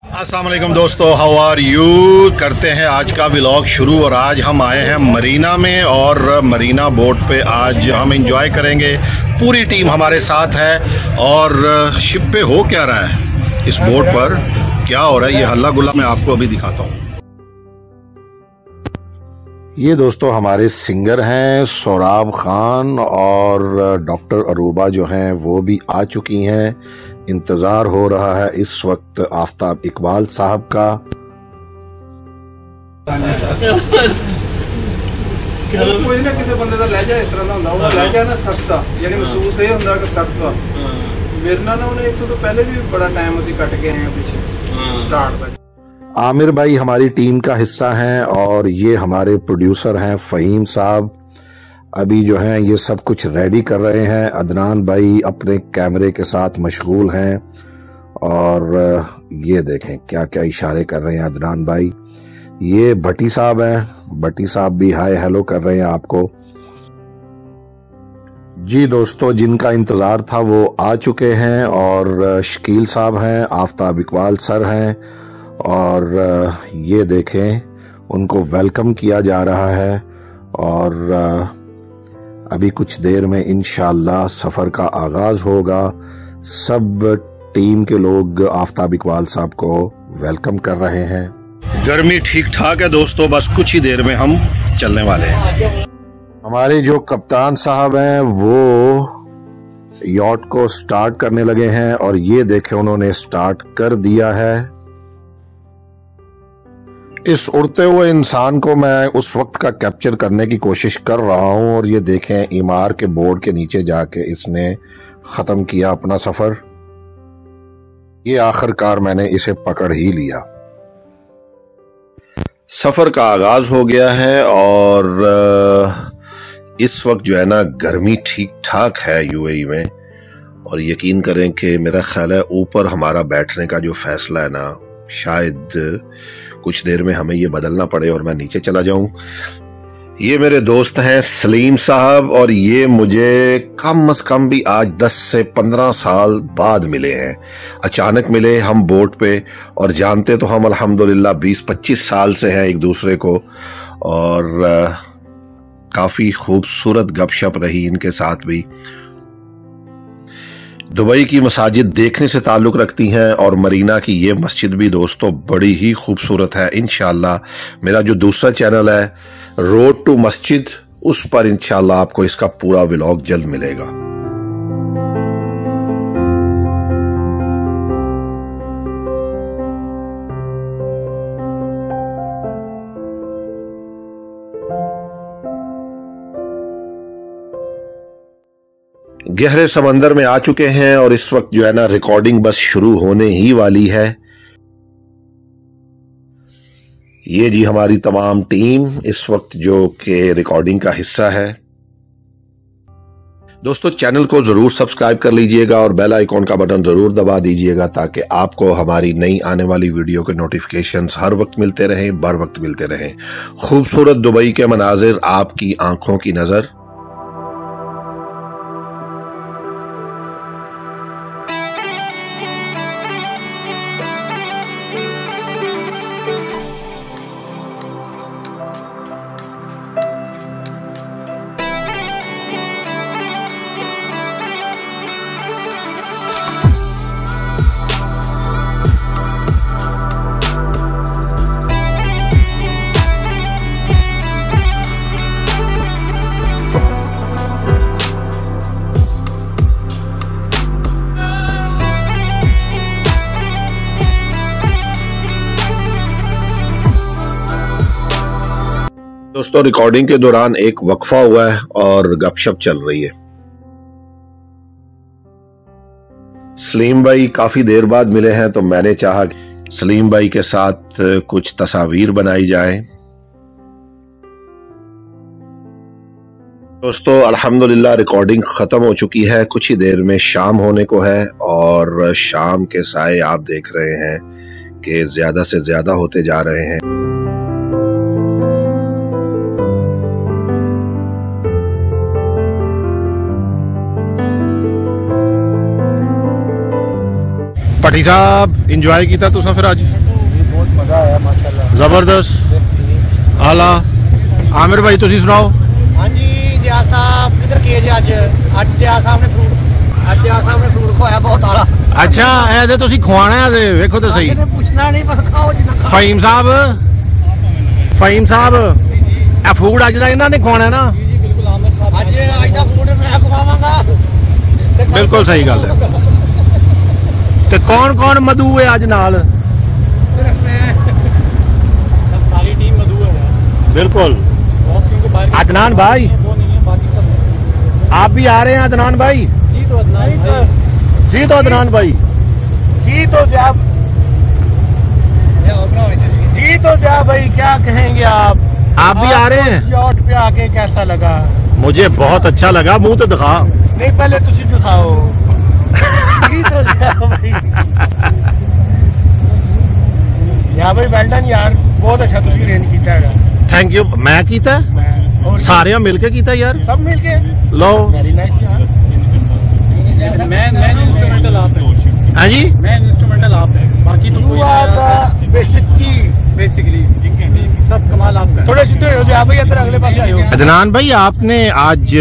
अस्सलाम वालेकुम दोस्तों, हाउ आर यू। करते हैं आज का व्लॉग शुरू। और आज हम आए हैं मरीना में और मरीना बोट पे आज हम एंजॉय करेंगे। पूरी टीम हमारे साथ है और शिप पे हो क्या रहा है, इस बोट पर क्या हो रहा है, ये हल्ला गुल्ला मैं आपको अभी दिखाता हूँ। ये दोस्तों हमारे सिंगर हैं सोराब खान और डॉक्टर अरूबा जो हैं वो भी आ चुकी हैं। इंतजार हो रहा है इस वक्त आफ्ताब इकबाल साहब का। कोई ना किसी बंदे का लहजा इस तरह का होता है, लहजा ना सख्त था, यानी महसूस ये होता कि सख्त था। मेरे ना उन्हें इतों तो पहले भी बड़ा टाइम असी कट के हैं पीछे स्टार्ट का। आमिर भाई हमारी टीम का हिस्सा हैं और ये हमारे प्रोड्यूसर हैं फ़हीम साहब। अभी जो हैं ये सब कुछ रेडी कर रहे हैं। अदनान भाई अपने कैमरे के साथ मशगूल हैं और ये देखें क्या क्या इशारे कर रहे हैं अदनान भाई। ये भट्टी साहब हैं, भट्टी साहब भी हाय हेलो कर रहे हैं आपको। जी दोस्तों, जिनका इंतज़ार था वो आ चुके हैं और शकील साहब हैं, आफ्ताब इकबाल सर हैं और ये देखें उनको वेलकम किया जा रहा है। और अभी कुछ देर में इंशाअल्लाह सफ़र का आगाज होगा। सब टीम के लोग आफ्ताब इकबाल साहब को वेलकम कर रहे हैं। गर्मी ठीक ठाक है दोस्तों, बस कुछ ही देर में हम चलने वाले हैं। हमारे जो कप्तान साहब हैं वो यॉट को स्टार्ट करने लगे हैं और ये देखें उन्होंने स्टार्ट कर दिया है। इस उड़ते हुए इंसान को मैं उस वक्त का कैप्चर करने की कोशिश कर रहा हूं और ये देखें इमार के बोर्ड के नीचे जाके इसने खत्म किया अपना सफर। ये आखिरकार मैंने इसे पकड़ ही लिया। सफर का आगाज हो गया है और इस वक्त जो है ना गर्मी ठीक ठाक है यूएई में। और यकीन करें कि मेरा ख्याल है ऊपर हमारा बैठने का जो फैसला है ना, शायद कुछ देर में हमें ये बदलना पड़े और मैं नीचे चला जाऊं। ये मेरे दोस्त हैं सलीम साहब और ये मुझे कम से कम भी आज 10 से 15 साल बाद मिले हैं। अचानक मिले हम बोट पे और जानते तो हम अल्हम्दुलिल्लाह 20-25 साल से हैं एक दूसरे को। और काफी खूबसूरत गपशप रही इनके साथ भी। दुबई की मसाजिद देखने से ताल्लुक रखती हैं और मरीना की ये मस्जिद भी दोस्तों बड़ी ही खूबसूरत है। इंशाल्लाह मेरा जो दूसरा चैनल है रोड टू मस्जिद, उस पर इंशाल्लाह आपको इसका पूरा व्लॉग जल्द मिलेगा। गहरे समंदर में आ चुके हैं और इस वक्त जो है ना रिकॉर्डिंग बस शुरू होने ही वाली है। ये जी हमारी तमाम टीम इस वक्त जो कि रिकॉर्डिंग का हिस्सा है। दोस्तों चैनल को जरूर सब्सक्राइब कर लीजिएगा और बेल आइकॉन का बटन जरूर दबा दीजिएगा ताकि आपको हमारी नई आने वाली वीडियो के नोटिफिकेशंस हर वक्त मिलते रहें, बर वक्त मिलते रहें। खूबसूरत दुबई के मनाजिर आपकी आंखों की नजर। दोस्तों रिकॉर्डिंग के दौरान एक वक्फा हुआ है और गपशप चल रही है। सलीम भाई काफी देर बाद मिले हैं तो मैंने चाहा सलीम भाई के साथ कुछ तस्वीर बनाई जाए। दोस्तों अल्हम्दुलिल्लाह रिकॉर्डिंग खत्म हो चुकी है। कुछ ही देर में शाम होने को है और शाम के साए आप देख रहे हैं कि ज्यादा से ज्यादा होते जा रहे हैं। भट्टी साहब इंजॉय किया तुसा फिर अज? बहुत मजा आया माशाल्लाह, जबरदस्त आला। आमिर भाई तुसी सुनाओ। हाँ जी दियाल साहब किधर किए जी अज दियाल साहब ने फ्रूट खवाया बहुत आला। अच्छा ऐसे तुसी खवाना है ते वेखो तो सही। पूछना नहीं बस खाओ जितना। फहीम साहब ए फूड अज दा इन्हां ने खवाना ना? अज दा फूड मैं खवावांगा। बिल्कुल सही गल है। ते कौन कौन मधु है अज नाल? सारी टीम मधु है। बिल्कुल। अदनान भाई आप भी आ रहे हैं? अदनान भाई जी तो अदनान भाई जी तो जा भाई क्या कहेंगे आप भी आ रहे हैं? यार्ड पे आके कैसा लगा? मुझे बहुत अच्छा लगा। मुंह तो दिखा। नहीं पहले तुझे दिखाओ। जी तो जा भाई। यार भाई वेल डन यार, बहुत अच्छा तुझे अरेंज किया है। Thank you. मैं कीता सारे मिलके कीता यार, सब मिलके। लो वेरी नाइस यार। मैं इंस्ट्रूमेंटल आप है। हाँ जी मैं इंस्ट्रूमेंटल आप है, बाकी तो कोई बेसिकली सब कमाल आप है। थोड़े सीधे हो जाओ भाई, इधर अगले पास आयो। अदनान भाई आपने आज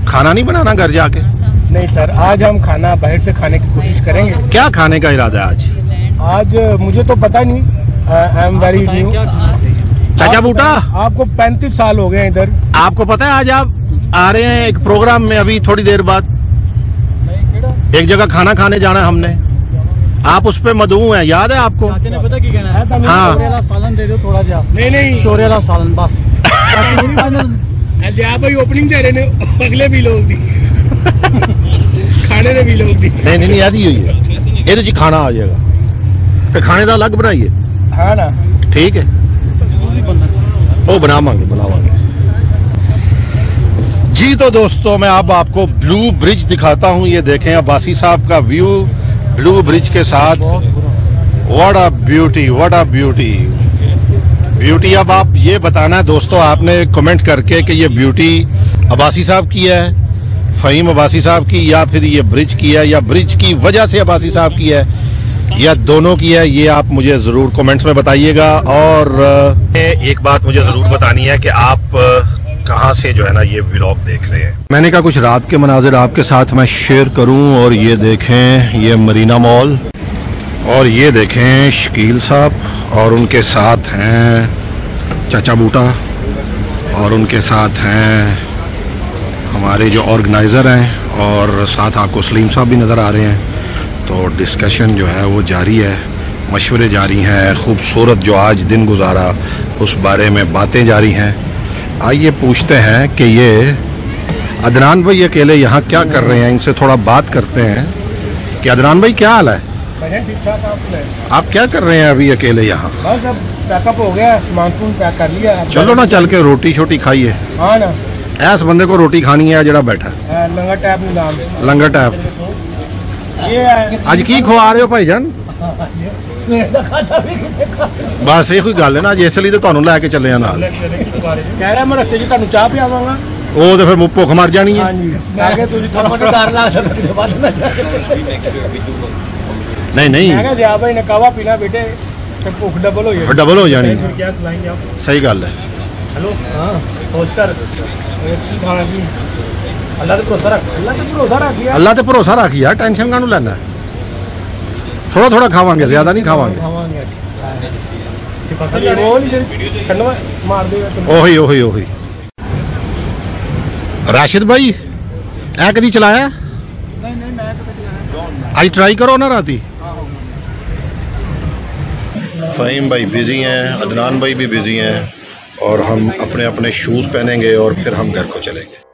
खाना नहीं बनाना घर जाके? नहीं सर, आज हम खाना बाहर से खाने की कोशिश करेंगे। क्या खाने का इरादा है आज मुझे तो पता नहीं, आई एम वेरी न्यू। चाचा बूटा आपको 35 साल हो गए इधर। आपको पता है आज आप आ रहे हैं एक प्रोग्राम में, अभी थोड़ी देर बाद एक जगह खाना खाने जाना है हमने। आप उस पे मधु हैं, याद है आपको? चाचा ने पता की कहना है? हाँ। शोरेला सालन दे दो थोड़ा जा। नहीं शोरेला सालन बस। भाई ओपनिंग दे रहे ने, अगले भी लोग दी खाने ने भी लोग दी। नहीं याद ही हुई है ये तो जी। खाना आ जाएगा तो खाने का अलग बनाइए। हाँ ना ठीक है, वो बनावांगे जी। तो दोस्तों मैं अब आपको ब्लू ब्रिज दिखाता हूँ। ये देखें अब्बासी साहब का व्यू ब्लू ब्रिज के साथ। What a beauty. अब आप ये बताना है दोस्तों आपने कमेंट करके कि ये ब्यूटी अब्बासी साहब की है, फहीम अब्बासी साहब की, या फिर ये ब्रिज की है, या ब्रिज की वजह से अब्बासी साहब की है, या दोनों की है। ये आप मुझे जरूर कमेंट्स में बताइएगा। और एक बात मुझे जरूर बतानी है कि आप कहाँ से जो है ना ये व्लॉग देख रहे हैं। मैंने कहा कुछ रात के मनाजिर आपके साथ मैं शेयर करूं। और ये देखें ये मरीना मॉल, और ये देखें शकील साहब, और उनके साथ हैं चाचा बूटा, और उनके साथ हैं हमारे जो ऑर्गेनाइज़र हैं, और साथ आपको सलीम साहब भी नज़र आ रहे हैं। तो डिस्कशन जो है वो जारी है, मशवरे जारी हैं, खूबसूरत जो आज दिन गुजारा उस बारे में बातें जारी हैं। आइए पूछते हैं कि ये अदनान भाई अकेले यहाँ क्या कर रहे हैं, इनसे थोड़ा बात करते हैं कि अदनान भाई क्या हाल है? ठीक ठाक। आप क्या कर रहे हैं अभी अकेले यहाँ? बस अब पैकअप हो गया, सामान पैक कर लिया। चलो ना चल के रोटी छोटी खाइए। हाँ ना, ऐस बंदे को रोटी खानी है जरा बैठा लंगर टैप निजाम। लंगर टैप। आज की खुआ रहे हो भाईजान? बस ये कोई गल है ना, इस लिए तो तुहानू लैके चले आ नाल। कह रहा मैं रस्ते च तुहानू चाह पियावांगा। वो तो फिर भुख मर जानी है। हाँ जी, मैं कहा तुझे थोड़ा मोटा डर लग सकदा नहीं मैं कहा जा भाई ने कहवा पीना बेटे तो भुख डबल हो जानी। क्या खिलाएंगे आप? सही गल है। हेलो हाँ होस्टर की खाना की अल्लाह ते भरोसा रख, अल्लाह ते भरोसा रख यार, टेंशन कानू लेना। थोड़ा थोड़ा खावांगे, ज्यादा नहीं खावांगे। ओही राशिद भाई ऐ कदी चलाया? आज ट्राई करो ना राती। फहीम भाई बिजी हैं, अदनान भाई भी बिजी हैं, और हम अपने अपने शूज़ पहनेंगे और फिर हम घर को चलेंगे।